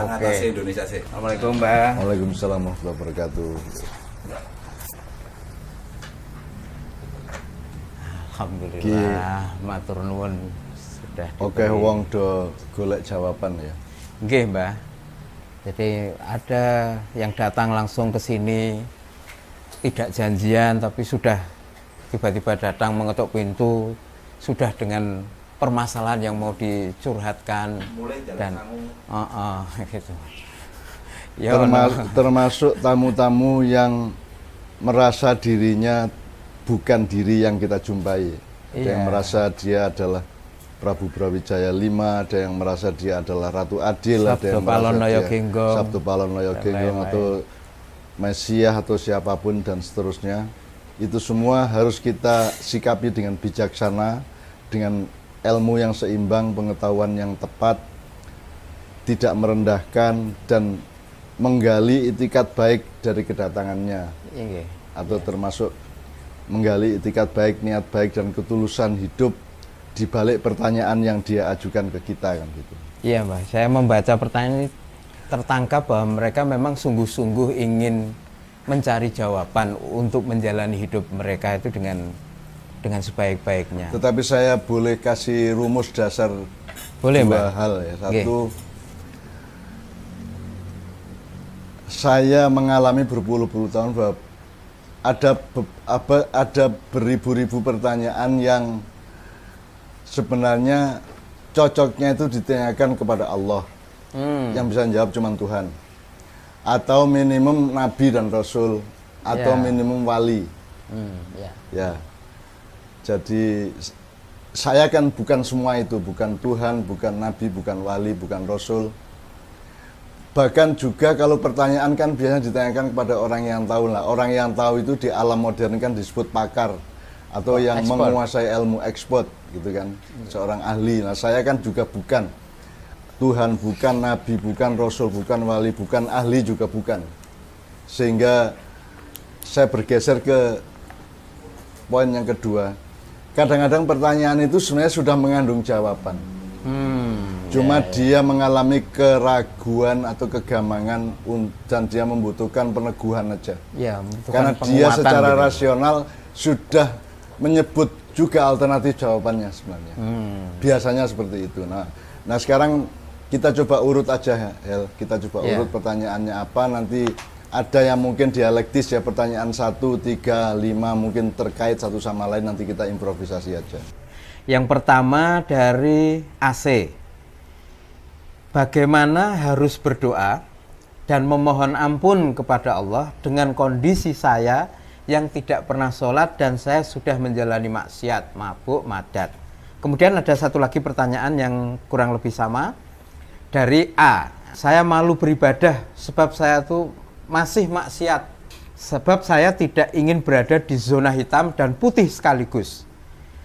Oke. Indonesia sih. Assalamualaikum, Mbak. Waalaikumsalam warahmatullahi wabarakatuh. Alhamdulillah, matur nuwun sudah. Oke, wong do golek jawaban ya. Nggih, Mbak. Jadi ada yang datang langsung ke sini tidak janjian tapi sudah tiba-tiba datang mengetuk pintu sudah dengan permasalahan yang mau dicurhatkan dan gitu. Ya, termasuk tamu-tamu yang merasa dirinya bukan diri yang kita jumpai. Ada yang merasa dia adalah Prabu Brawijaya V, ada yang merasa dia adalah Ratu Adil, ada yang merasa dia Sabtu Palonoyo Genggong atau Mesias atau siapapun dan seterusnya. Itu semua harus kita sikapi dengan bijaksana, dengan ilmu yang seimbang, pengetahuan yang tepat, tidak merendahkan dan menggali itikat baik dari kedatangannya. Atau termasuk menggali itikat baik, niat baik dan ketulusan hidup di balik pertanyaan yang dia ajukan ke kita kan gitu. Iya, Mbak. Saya membaca pertanyaan ini tertangkap bahwa mereka memang sungguh-sungguh ingin mencari jawaban untuk menjalani hidup mereka itu dengan sebaik-baiknya. Tetapi saya boleh kasih rumus dasar boleh, dua Mbak? hal ya. Satu, saya mengalami berpuluh-puluh tahun bahwa ada beribu-ribu pertanyaan yang sebenarnya cocoknya itu ditanyakan kepada Allah. Yang bisa menjawab cuma Tuhan. Atau minimum Nabi dan Rasul. Atau minimum wali. Ya. Jadi saya kan bukan semua itu. Bukan Tuhan, bukan Nabi, bukan wali, bukan Rasul. Bahkan juga kalau pertanyaan kan biasanya ditanyakan kepada orang yang tahu lah. Orang yang tahu itu di alam modern kan disebut pakar. Atau yang menguasai ilmu ekspor gitu kan, seorang ahli. Nah saya kan juga bukan Tuhan, bukan Nabi, bukan Rasul, bukan wali, bukan ahli juga bukan. Sehingga saya bergeser ke poin yang kedua. Kadang-kadang pertanyaan itu sebenarnya sudah mengandung jawaban. Cuma dia mengalami keraguan atau kegamangan dan dia membutuhkan peneguhan aja. Karena dia secara rasional sudah menyebut juga alternatif jawabannya sebenarnya. Biasanya seperti itu. Nah sekarang kita coba urut aja, Hel. Kita coba urut pertanyaannya apa. Nanti ada yang mungkin dialektis ya, pertanyaan 1, 3, 5 mungkin terkait satu sama lain. Nanti kita improvisasi aja. Yang pertama dari AC. Bagaimana harus berdoa dan memohon ampun kepada Allah dengan kondisi saya yang tidak pernah sholat dan saya sudah menjalani maksiat, mabuk, madat. Kemudian ada satu lagi pertanyaan yang kurang lebih sama dari A. Saya malu beribadah sebab saya tuh masih maksiat. Sebab saya tidak ingin berada di zona hitam dan putih sekaligus.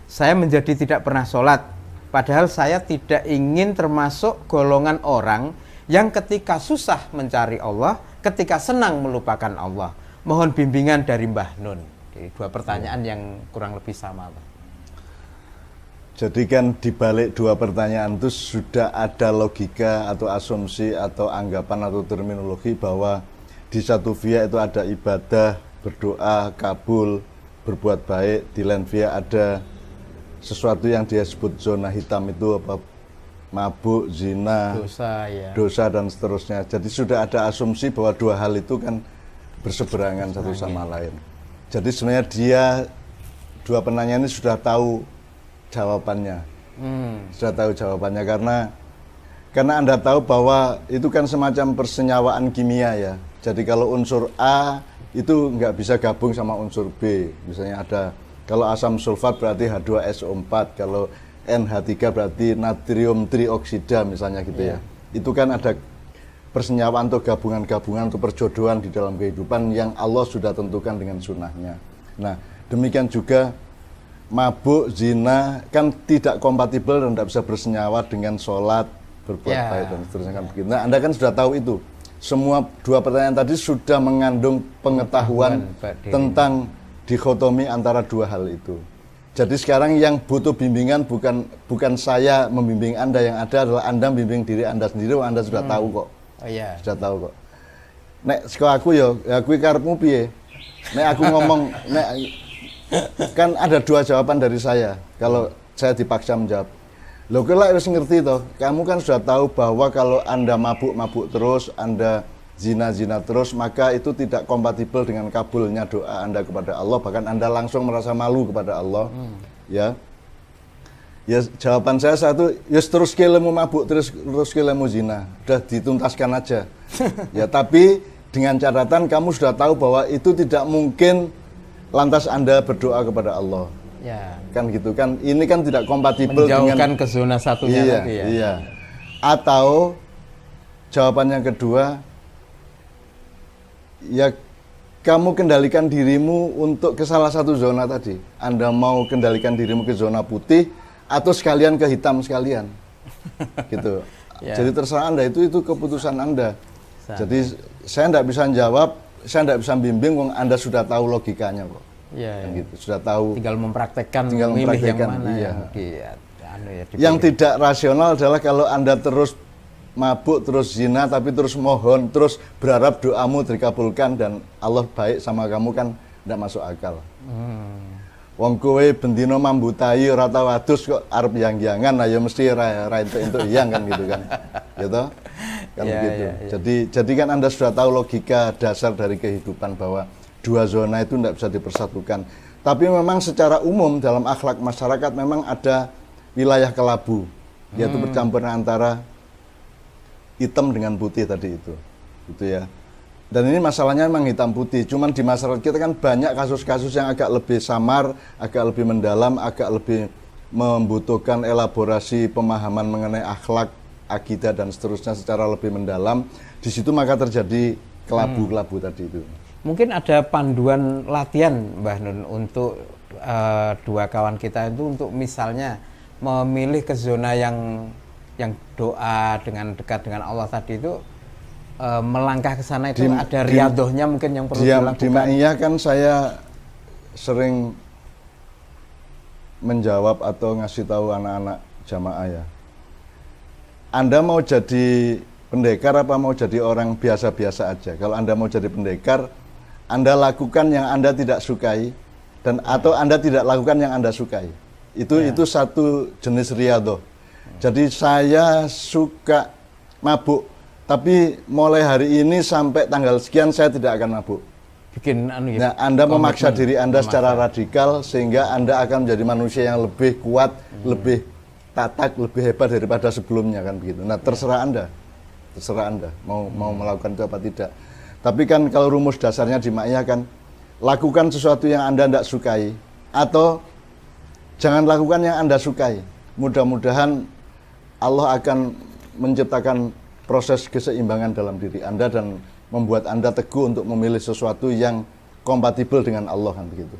Saya menjadi tidak pernah sholat. Padahal saya tidak ingin termasuk golongan orang yang ketika susah mencari Allah, ketika senang melupakan Allah. Mohon bimbingan dari Mbah Nun. Jadi dua pertanyaan yang kurang lebih sama, Pak. Jadi kan dibalik dua pertanyaan itu sudah ada logika atau asumsi atau anggapan atau terminologi bahwa di satu via itu ada ibadah, berdoa, kabul, berbuat baik. Di lain via ada sesuatu yang dia sebut zona hitam itu apa, mabuk, zina, dosa dan seterusnya. Jadi sudah ada asumsi bahwa dua hal itu kan berseberangan satu sama lain. Jadi sebenarnya dia dua penanya ini sudah tahu jawabannya, sudah tahu jawabannya karena Anda tahu bahwa itu kan semacam persenyawaan kimia ya. Jadi kalau unsur A itu nggak bisa gabung sama unsur B. Misalnya ada kalau asam sulfat berarti H2SO4, kalau NH3 berarti natrium trioksida misalnya gitu ya. Itu kan ada persenyawaan atau gabungan-gabungan atau perjodohan di dalam kehidupan yang Allah sudah tentukan dengan sunnahnya. Nah demikian juga mabuk, zina kan tidak kompatibel dan tidak bisa bersenyawa dengan sholat, berbuat baik dan seterusnya kan begitu. Nah Anda kan sudah tahu itu. Semua dua pertanyaan tadi sudah mengandung pengetahuan tentang dikotomi antara dua hal itu. Jadi sekarang yang butuh bimbingan bukan saya membimbing Anda, yang ada adalah Anda membimbing diri Anda sendiri. Anda sudah tahu kok Oh iya. Sudah tahu kok. Nek saka aku ya kuwi karepmu piye? Nek aku ngomong kan ada dua jawaban dari saya kalau saya dipaksa menjawab. Loh kowe lek wis ngerti toh, kamu kan sudah tahu bahwa kalau Anda mabuk-mabuk terus, Anda zina-zina terus, maka itu tidak kompatibel dengan kabulnya doa Anda kepada Allah, bahkan Anda langsung merasa malu kepada Allah. Ya. Ya jawaban saya satu, ya terus kelemu mabuk, terus kelemu zina. Udah dituntaskan aja. Ya tapi dengan catatan kamu sudah tahu bahwa itu tidak mungkin lantas Anda berdoa kepada Allah. Ya. Kan gitu kan. Ini kan tidak kompatibel menjauhkan ke zona satunya lagi ya. Iya. Atau jawaban yang kedua, ya kamu kendalikan dirimu untuk ke salah satu zona tadi. Anda mau kendalikan dirimu ke zona putih atau sekalian ke hitam sekalian. Gitu. Ya. Jadi terserah Anda, itu keputusan Anda. Jadi saya tidak bisa jawab, saya tidak bisa bimbing, wong Anda sudah tahu logikanya kok. Iya. Ya. Gitu. Sudah tahu. Tinggal mempraktekkan yang mana iya. yang tidak rasional adalah kalau Anda terus mabuk, terus zina, tapi terus mohon, terus berharap doamu dikabulkan dan Allah baik sama kamu, kan tidak masuk akal. Wong kowe bendino mambutai ora tau adus kok arep yang-yangan, ya mesti ra entuk yang kan gitu kan. Gitu. Kan begitu. Jadi kan Anda sudah tahu logika dasar dari kehidupan bahwa dua zona itu tidak bisa dipersatukan. Tapi memang secara umum dalam akhlak masyarakat memang ada wilayah kelabu, yaitu percampuran antara hitam dengan putih tadi itu. Gitu ya. Dan ini masalahnya memang hitam putih, cuman di masyarakat kita kan banyak kasus-kasus yang agak lebih samar, agak lebih mendalam, agak lebih membutuhkan elaborasi pemahaman mengenai akhlak, akidah dan seterusnya secara lebih mendalam. Di situ maka terjadi kelabu-kelabu tadi itu. Mungkin ada panduan latihan Mbah Nun untuk dua kawan kita itu untuk misalnya memilih ke zona yang doa dengan dekat dengan Allah tadi itu, melangkah ke sana itu ada riadohnya mungkin yang perlu dilakukan. Di Ma'iyah kan saya sering menjawab atau ngasih tahu anak-anak jamaah ya. Anda mau jadi pendekar apa mau jadi orang biasa-biasa aja? Kalau Anda mau jadi pendekar, Anda lakukan yang Anda tidak sukai dan atau Anda tidak lakukan yang Anda sukai. Itu satu jenis riadoh. Jadi saya suka mabuk, tapi mulai hari ini sampai tanggal sekian saya tidak akan mabuk. Bikin Nah, Anda memaksa diri Anda secara radikal sehingga Anda akan menjadi manusia yang lebih kuat, lebih tatak, lebih hebat daripada sebelumnya kan begitu. Nah, terserah Anda mau melakukan itu apa tidak. Tapi kan kalau rumus dasarnya di Ma'iyah kan, lakukan sesuatu yang Anda tidak sukai atau jangan lakukan yang Anda sukai. Mudah-mudahan Allah akan menciptakan proses keseimbangan dalam diri Anda dan membuat Anda teguh untuk memilih sesuatu yang kompatibel dengan Allah kan begitu.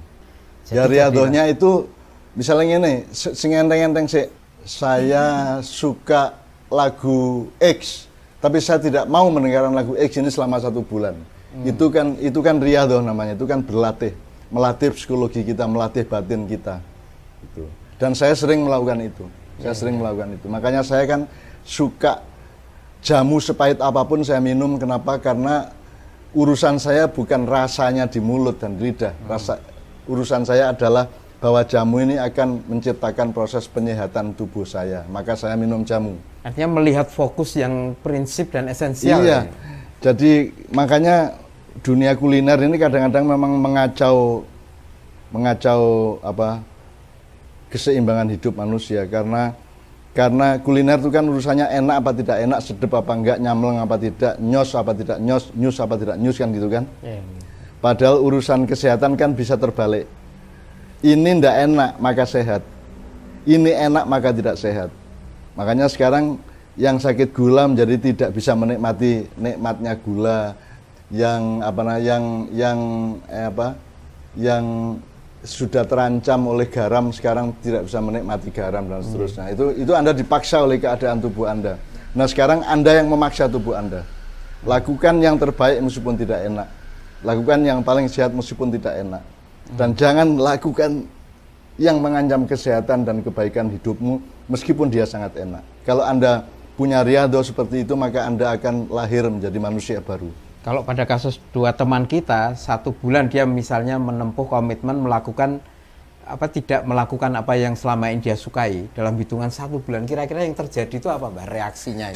Ya riadohnya itu misalnya ini, sing enteng-enteng sih, saya suka lagu X, tapi saya tidak mau mendengarkan lagu X ini selama 1 bulan. Itu kan riadoh namanya, itu kan berlatih, melatih psikologi kita, melatih batin kita. Gitu. Dan saya sering melakukan itu. Makanya saya kan suka jamu sepahit apapun saya minum. Kenapa? Karena urusan saya bukan rasanya di mulut dan lidah. Urusan saya adalah bahwa jamu ini akan menciptakan proses penyehatan tubuh saya. Maka saya minum jamu. Artinya melihat fokus yang prinsip dan esensial. Iya. Jadi makanya dunia kuliner ini kadang-kadang memang mengacau keseimbangan hidup manusia karena kuliner itu kan urusannya enak apa tidak enak, sedap apa enggak, nyamleng apa tidak, nyos apa tidak nyus apa tidak nyus kan gitu kan. Padahal urusan kesehatan kan bisa terbalik. Ini ndak enak maka sehat, ini enak maka tidak sehat. Makanya sekarang yang sakit gula menjadi tidak bisa menikmati nikmatnya gula, yang sudah terancam oleh garam sekarang tidak bisa menikmati garam dan seterusnya. Itu Anda dipaksa oleh keadaan tubuh Anda. Nah, sekarang Anda yang memaksa tubuh Anda. Lakukan yang terbaik meskipun tidak enak. Lakukan yang paling sehat meskipun tidak enak. Dan jangan lakukan yang mengancam kesehatan dan kebaikan hidupmu meskipun dia sangat enak. Kalau Anda punya riyadhah seperti itu, maka Anda akan lahir menjadi manusia baru. Kalau pada kasus dua teman kita, 1 bulan dia misalnya menempuh komitmen melakukan tidak melakukan apa yang selama ini dia sukai dalam hitungan 1 bulan, kira-kira yang terjadi itu apa, Mbak, reaksinya?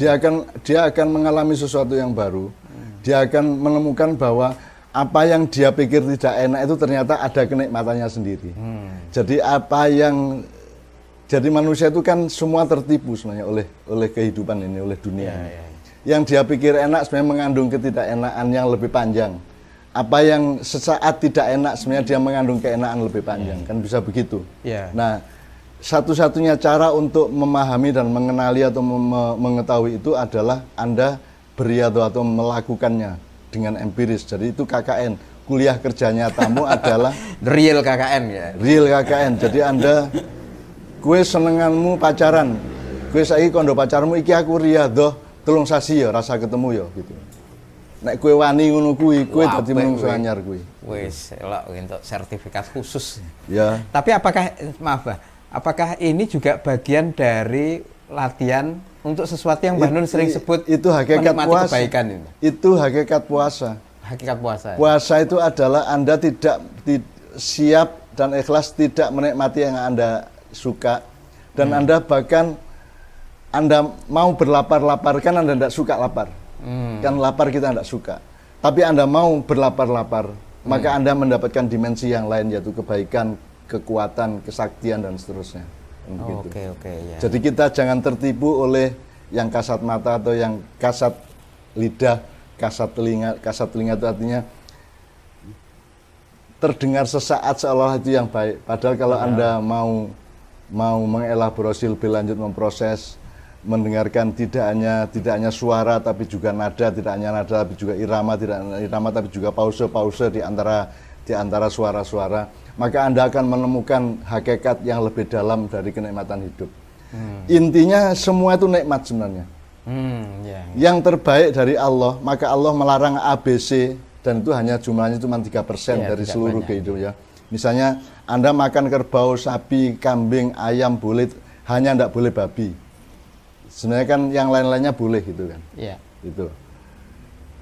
Dia akan mengalami sesuatu yang baru. Dia akan menemukan bahwa apa yang dia pikir tidak enak itu ternyata ada kenikmatannya sendiri. Jadi manusia itu kan semua tertipu sebenarnya oleh kehidupan ini, oleh dunia ini. Yang dia pikir enak sebenarnya mengandung ketidakenaan yang lebih panjang. Apa yang sesaat tidak enak sebenarnya dia mengandung keenakan lebih panjang, kan bisa begitu. Nah, satu-satunya cara untuk memahami dan mengenali atau mengetahui itu adalah Anda berriyadhah atau melakukannya dengan empiris. Jadi itu KKN, kuliah kerja nyatamu adalah real KKN ya. Real KKN. Jadi Anda kue senenganmu pacaran, kue saiki kondo pacarmu iki aku riyadhah 3 sasi ya rasa ketemu ya gitu. Nek kue wani ngono kuwi, kue dadi menungso anyar kuwi. Wis, elok entuk sertifikat khusus. Ya. Tapi apakah ini juga bagian dari latihan untuk sesuatu yang Mbah Nun sering sebut itu hakikat puasa. Kebaikan ini. Itu hakikat puasa. Hakikat puasa. Puasa itu adalah Anda tidak siap dan ikhlas tidak menikmati yang Anda suka, dan Anda bahkan Anda mau berlapar-lapar, kan Anda tidak suka lapar. Kan lapar kita tidak suka, tapi Anda mau berlapar-lapar, maka Anda mendapatkan dimensi yang lain, yaitu kebaikan, kekuatan, kesaktian, dan seterusnya. Oke, ya. Jadi kita jangan tertipu oleh yang kasat mata atau yang kasat lidah, kasat telinga itu artinya terdengar sesaat seolah itu yang baik. Padahal kalau Anda mau mengelaborasi lebih lanjut, memproses, mendengarkan tidak hanya suara tapi juga nada, tidak hanya nada tapi juga irama, tidak hanya irama tapi juga pause di antara suara-suara, maka Anda akan menemukan hakikat yang lebih dalam dari kenikmatan hidup. Intinya semua itu nikmat sebenarnya. Yang terbaik dari Allah, maka Allah melarang ABC, dan itu hanya jumlahnya cuma 3% dari seluruh kehidupan ya. Misalnya Anda makan kerbau, sapi, kambing, ayam boleh, hanya tidak boleh babi. Sebenarnya kan yang lain-lainnya boleh gitu kan. Gitu.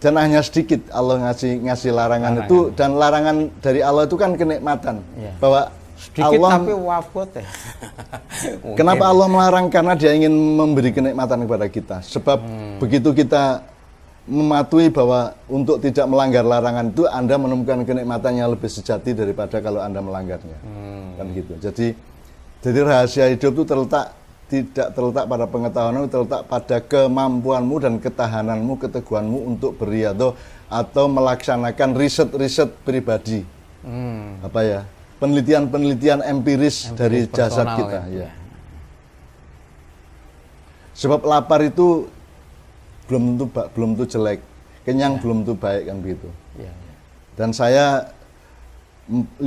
Dan hanya sedikit Allah ngasih larangan itu, dan larangan dari Allah itu kan kenikmatan. Bahwa sedikit Allah, tapi wafat ya. Kenapa Allah melarang? Karena Dia ingin memberi kenikmatan kepada kita. Sebab begitu kita mematuhi bahwa untuk tidak melanggar larangan itu, Anda menemukan kenikmatan yang lebih sejati daripada kalau Anda melanggarnya. Kan gitu. Jadi rahasia hidup itu tidak terletak pada pengetahuanmu, terletak pada kemampuanmu dan ketahananmu, keteguhanmu untuk berriyadhah atau melaksanakan riset pribadi. Penelitian empiris dari jasad kita. Ya. Sebab lapar itu belum tentu jelek, kenyang belum tentu baik, kan begitu. Dan saya 50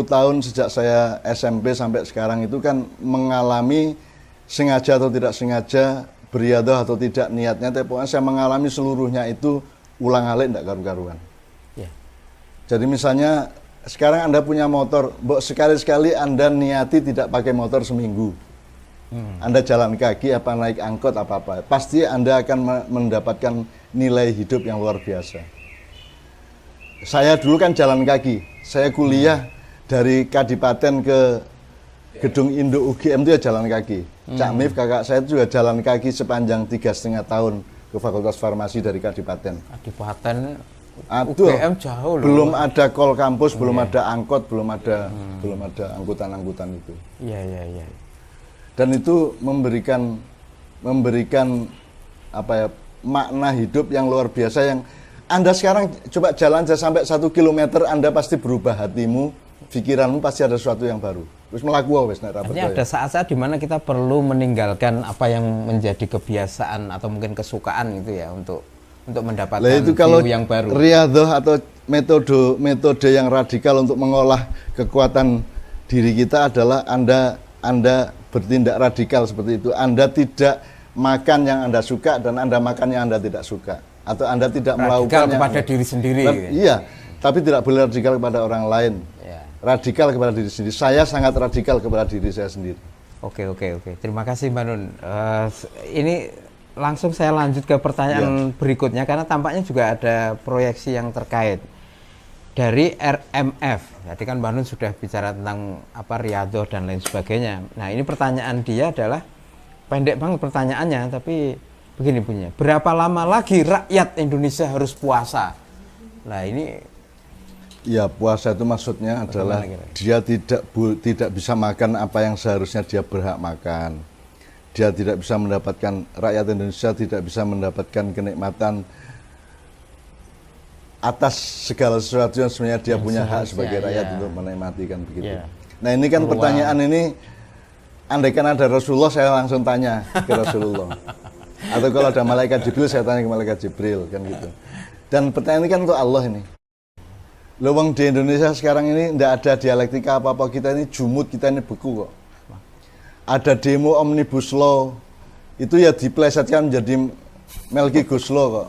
tahun sejak saya SMP sampai sekarang itu kan mengalami, sengaja atau tidak sengaja, berriyadhah atau tidak niatnya, tapi pokoknya saya mengalami seluruhnya itu ulang-alik tidak karu-karuan. Jadi misalnya sekarang Anda punya motor, sekali-sekali Anda niati tidak pakai motor seminggu. Anda jalan kaki apa naik angkot apa-apa, pasti Anda akan mendapatkan nilai hidup yang luar biasa. Saya dulu kan jalan kaki, saya kuliah dari Kadipaten ke Gedung Indo UGM itu ya jalan kaki. Cak Mif, kakak saya itu juga jalan kaki sepanjang 3,5 tahun ke Fakultas Farmasi dari Kadipaten. UGM jauh loh. Belum ada kol kampus, belum ada angkot, belum ada angkutan-angkutan itu. Iya. Dan itu memberikan makna hidup yang luar biasa, yang Anda sekarang coba jalan saja sampai 1 kilometer, Anda pasti berubah hatimu, pikiranmu pasti ada sesuatu yang baru. Terus melakukan artinya ada saat-saat dimana kita perlu meninggalkan apa yang menjadi kebiasaan atau mungkin kesukaan itu ya, untuk mendapatkan itu kalau yang baru. Riyadhah atau metode yang radikal untuk mengolah kekuatan diri kita adalah Anda bertindak radikal seperti itu. Anda tidak makan yang Anda suka dan Anda makan yang Anda tidak suka, atau Anda tidak melakukan kepada diri sendiri. Iya, tapi tidak boleh radikal kepada orang lain. Radikal kepada diri sendiri. Saya sangat radikal kepada diri saya sendiri. Oke. Terima kasih Mbak Nun. Ini langsung saya lanjut ke pertanyaan berikutnya karena tampaknya juga ada proyeksi yang terkait dari RMF. Jadi kan Mbah Nun sudah bicara tentang apa riyadhah dan lain sebagainya. Nah, ini pertanyaan dia adalah pendek banget pertanyaannya, tapi begini bunyinya. Berapa lama lagi rakyat Indonesia harus puasa? Nah, ini ya, puasa itu maksudnya adalah dia tidak bisa makan apa yang seharusnya dia berhak makan. Dia tidak bisa mendapatkan, rakyat Indonesia tidak bisa mendapatkan kenikmatan atas segala sesuatu yang sebenarnya dia punya hak sebagai rakyat untuk menikmati, kan begitu. Nah, ini kan pertanyaan ini, andaikan ada Rasulullah saya langsung tanya ke Rasulullah. Atau kalau ada malaikat Jibril saya tanya ke malaikat Jibril, kan gitu. Dan pertanyaan ini kan untuk Allah ini. Lowong di Indonesia sekarang ini tidak ada dialektika apa-apa, kita ini jumud, kita ini beku kok. Ada demo Omnibus Law, itu ya diplesetkan menjadi Melki Guslo kok.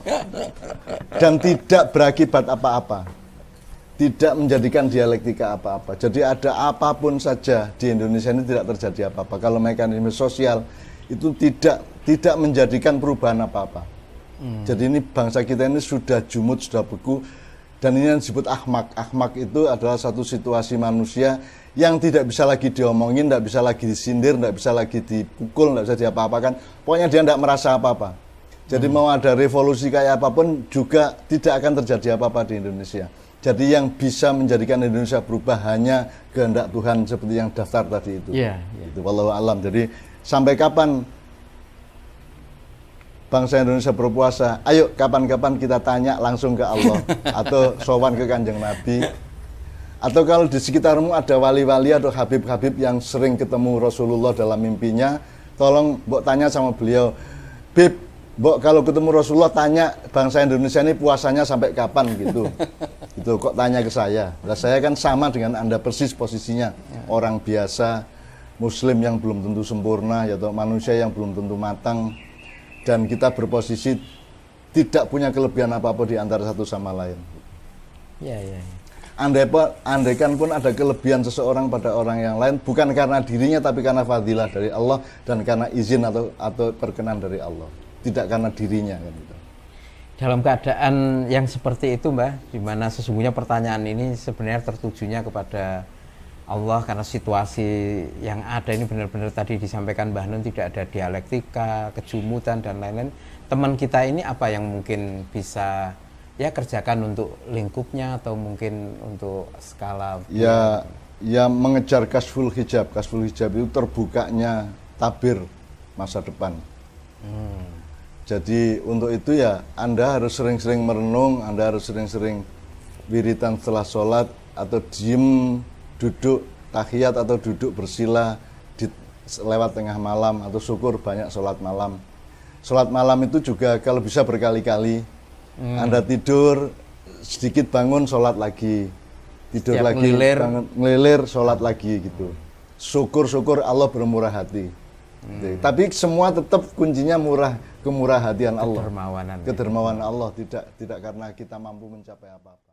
Dan tidak berakibat apa-apa. Tidak menjadikan dialektika apa-apa. Jadi ada apapun saja di Indonesia ini tidak terjadi apa-apa. Kalau mekanisme sosial itu tidak menjadikan perubahan apa-apa. Jadi ini bangsa kita ini sudah jumud, sudah beku. Dan ini yang disebut ahmak. Ahmak itu adalah satu situasi manusia yang tidak bisa lagi diomongin, tidak bisa lagi disindir, tidak bisa lagi dipukul, tidak bisa diapa-apakan. Pokoknya dia tidak merasa apa-apa. Jadi mau ada revolusi kayak apapun juga tidak akan terjadi apa-apa di Indonesia. Jadi yang bisa menjadikan Indonesia berubah hanya kehendak Tuhan seperti yang daftar tadi itu. Itu wallahu alam. Jadi sampai kapan bangsa Indonesia berpuasa? Ayo kapan-kapan kita tanya langsung ke Allah atau sowan ke Kanjeng Nabi. Atau kalau di sekitarmu ada wali-wali atau habib-habib yang sering ketemu Rasulullah dalam mimpinya, tolong mbok tanya sama beliau, Bib, mbok kalau ketemu Rasulullah tanya bangsa Indonesia ini puasanya sampai kapan gitu. Itu kok tanya ke saya. Nah, saya kan sama dengan Anda persis posisinya. Orang biasa, muslim yang belum tentu sempurna, atau manusia yang belum tentu matang, dan kita berposisi tidak punya kelebihan apa-apa di antara satu sama lain. Andaikan pun ada kelebihan seseorang pada orang yang lain, bukan karena dirinya tapi karena fadilah dari Allah dan karena izin atau perkenan dari Allah, tidak karena dirinya, kan gitu. Dalam keadaan yang seperti itu, Mbah, di mana sesungguhnya pertanyaan ini sebenarnya tertujunya kepada Allah karena situasi yang ada ini benar-benar tadi disampaikan Mbah Nun tidak ada dialektika, kejumutan dan lain-lain. Teman kita ini apa yang mungkin bisa ya kerjakan untuk lingkupnya atau mungkin untuk skala ya mengejar kasful hijab. Kasful hijab itu terbukanya tabir masa depan. Jadi untuk itu ya Anda harus sering-sering merenung, Anda harus sering-sering wiritan setelah sholat atau diem duduk tahiyat atau duduk bersila lewat tengah malam atau syukur banyak sholat malam. Sholat malam itu juga kalau bisa berkali-kali. Anda tidur sedikit bangun sholat lagi, tidur setiap lagi bangun, ngelilir sholat lagi gitu. Syukur-syukur Allah bermurah hati. Tapi semua tetap kuncinya kemurah hatian Allah, kedermawanan Allah, tidak karena kita mampu mencapai apa-apa.